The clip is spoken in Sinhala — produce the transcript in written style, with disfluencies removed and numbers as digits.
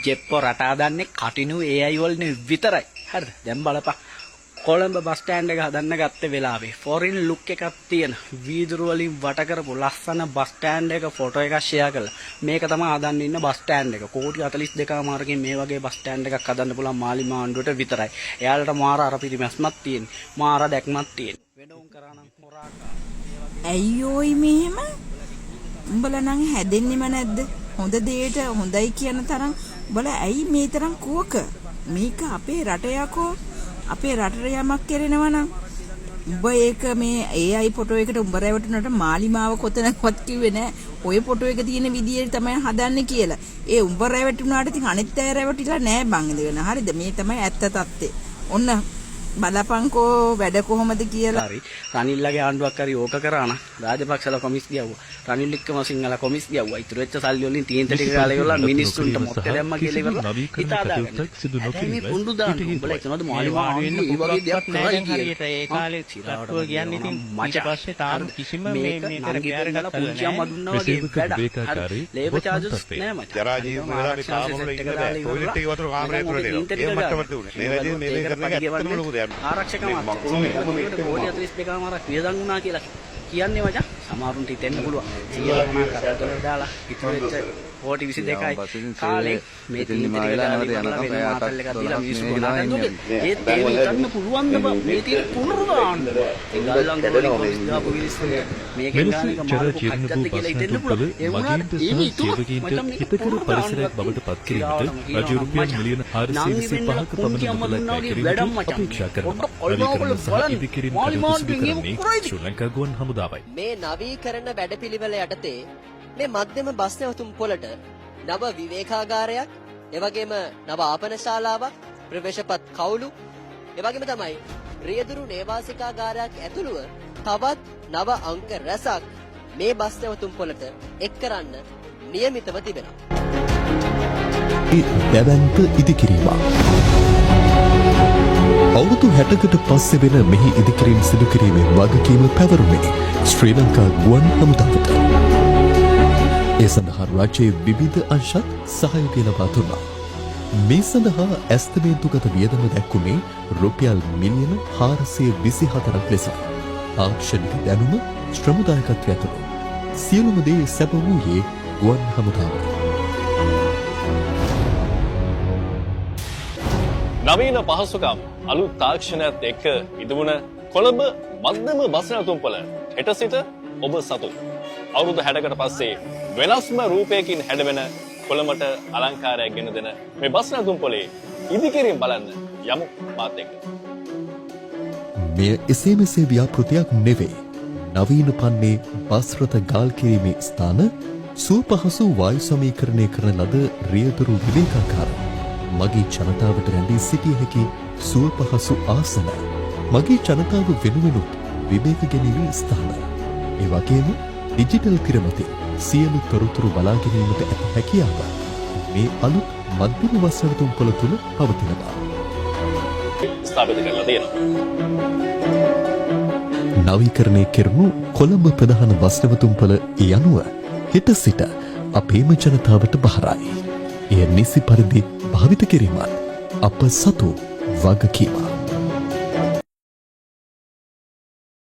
ජෙප්පෝ රට හදන්නේ කටිනු AI වලින් විතරයි. හරිද? දැන් බලපන්. කොළඹ බස් ස්ටෑන්ඩ් එක හදන්න ගත්තේ වෙලාවේ ෆොරින් ලුක් එකක් තියෙන වීදුරු වලින් වට කරපු ලස්සන බස් ස්ටෑන්ඩ් එක ෆොටෝ එකක් ෂෙයා කළා. මේක තමයි හදන්න ඉන්න බස් ස්ටෑන්ඩ් එක. කෝටි 42 මාර්ගයෙන් මේ වගේ බස් ස්ටෑන්ඩ් එකක් හදන්න පුළුවන් මාලිමා ආණ්ඩුවට විතරයි. එයාලට මාර අර පිරිමැස්මක් තියෙන. මාර දැක්මක් තියෙන. වෙඩෝම් කරා නම් හොරාකා. ඇයියෝයි මෙහෙම? උඹලා නම් හැදෙන්නෙම නැද්ද? හොඳ දෙයට හොඳයි කියන තරම් උඹලා ඇයි මේ තරම් කුවක? මේක අපේ රට යකෝ. අපේ රටට යමක් කරනවා නම් උඹ ඒක මේ AI ෆොටෝ එකට උඹ රැවටුනට මාලිමාව කොතනකවත් කිව්වේ නෑ. ඔය ෆොටෝ එක තියෙන විදියට තමයි හදන්නේ කියලා. ඒ උඹ රැවටුනාට ඉතින් අනිත් අය රැවටිලා නෑ බං ඉඳගෙන. හරිද? මේ තමයි ඇත්ත තත්ත්වය. ඔන්න බලපංකෝ වැඩ කොහොමද කියලා. හරි. රනිල්ලගේ ආණ්ඩුවක් හරි ඕක කරා නම් රාජපක්ෂලා කොමිස් ගියවුවා. රනිල් එක්කම සිංහල කොමිස් ගියවුවා. ඉතුරු වෙච්ච සල්ලි වලින් තීන්ත ටික ගාලා ඉවරලා මිනිස්සුන්ට මොකද දැම්ම කියලා ඉවරලා හිතාදාගන්න. මේ පුඳු දාන්න උඹලා හිතනවද මාලිමා ආන්නේ මේ වගේ දෙයක් කරයි හරියට ඒ කාලේ සිරාටුව කියන්නේ ඉතින් ඊට පස්සේ තාම කිසිම මේ මේතර කැර ගන්න පුංචියම දුන්නා වගේ වැඩ. ලේබර් චාර්ජස් නෑ මචං. ජරාජීව වෙලාවේ කාමවල ඉන්න බෑ. ටොයිලට් එක වතුර කාමරේ ඇතුළට එනවා. ඒ මට්ටමට උනේ. මේ වැඩේ මේ කරන එක ඇත්තම ලොකු දෙයක්. ආරක්ෂක මාත්‍යාංශ කෝටි 42 මාරක් වියදම් වුණා කියලා කියන්නේ මචං. සමහරුන්ට හිතෙන්න පුළුවන්. 100 කරදර දාලා ඉතුරු වෙච්ච කෝටි 22යි කාලේ මේ තීන්ත ටික දාලා ඉවරලා වෙන මාතල් එකක් දීලා මිනිස්සු ගොඩනගන්න ඕනේ. ඒත් ඒක හිතන්න පුළුවන් ද බං මේ තියෙන පුනරුදාන්න. ඒ ගල්ලන් දෙන්නේ කොහොමද දාපු මිනිස්සු මේකෙන් ගානක මාරු කච්චද්ද කියලා හිතෙන්න පුළුවන්. ඒ වුණාට ඒ ඉතුරු හිතකර පරිසරයක් බවට පත් කිරීමට රජ රුපියල් මිලියන 425ක පමණ මුදලක් වැය කිරීමට අපේක්ෂා කරනවා. නවීකරණ සහ ඉදිකිරීම කටයුතු සිදු කරන්නේ ශ්‍රී ලංකා ගුවන් හමුදාවයි. මේ නවීකරණ වැඩපිළිවෙල යටතේ මේ මධ්‍යම බස් නැවතුම් පොළට නව විවේකාගාරයක්, එවැගේම නව ආපන ශාලාවක්, ප්‍රවේශපත් කවුළු, එවැගේම තමයි රියදුරු නේවාසිකාගාරයක් ඇතුළුව තවත් නව අංක රැසක් මේ බස් නැවතුම් පොළට එක් කරන්න නියමිතව තිබෙනවා. දැවැන්ත ඉදිකිරීමක්. අවුරුදු 60කට පස්සේ වෙන මෙහි ඉදිකිරීම සිදු කිරීමේ වගකීම පැවරුනේ ශ්‍රී ලංකා ගුවන් හමුදාවට. ඒ සඳහා රජයේ විවිධ අංශත් සහයෝගය ලබා දුන්නා. මේ සඳහා ඇස්තමේන්තුගත වියදම දැක්වුණේ රුපියල් මිලියන 424ක් ලෙස. තාක්ෂණික දැනුම, ශ්‍රමදායකත්වය ඇතුළු සියලුම දේ සැප වූයේ ගුවන් හමුදාවයි. නවීන පහසුකම් අලුත් තාක්ෂණයත් එක්ක ඉදවුණ කොළඹ මධ්‍යම බස් නැවතුම්පොළ හෙට සිට ඔබ සතුයි. අවුරුදු 60කට පස්සේ වෙනස්ම රූපයකින් හැඩවෙන කොළඹට අලංකාරයක් ගෙන දෙන මේ බස් නැවතුම්පොළේ ඉදිකිරීම බලන්න යමු මාත් එක්ක. මෙය එසේ මෙසේ ව්‍යාපෘතියක් නෙවෙයි. නවීන පන්නේ බස් රථ ගාල් කිරීමේ ස්ථාන, සුවපහසු වායු සමීකරණය කරන ලද රියදුරු විවේකාගාර, මගේ ජනතාවට රැඳී සිටිය හැකි සුවපහසු ආසන, මගේ ජනතාව වෙනුවෙනුත් විවේක ගැනීමේ ස්ථාන, ඒ වගේම ඩිජිටල් පිරමතින් සියලු තොරතුරු බලා ගැනීමට ඇති හැකියාව මේ අලුත් මධ්‍යම බස් නැවතුම්පොළ තුළ පවතිනවා. ස්ථාපිත කරලා තියෙනවා. නවීකරණය කෙරුණු කොළඹ ප්‍රධාන බස් නැවතුම්පොළ යනුව හෙට සිට අපේම ජනතාවට බහරයි. එය නිසි පරිදි භාවිත කිරීමත් අප සතු වගකීමක්.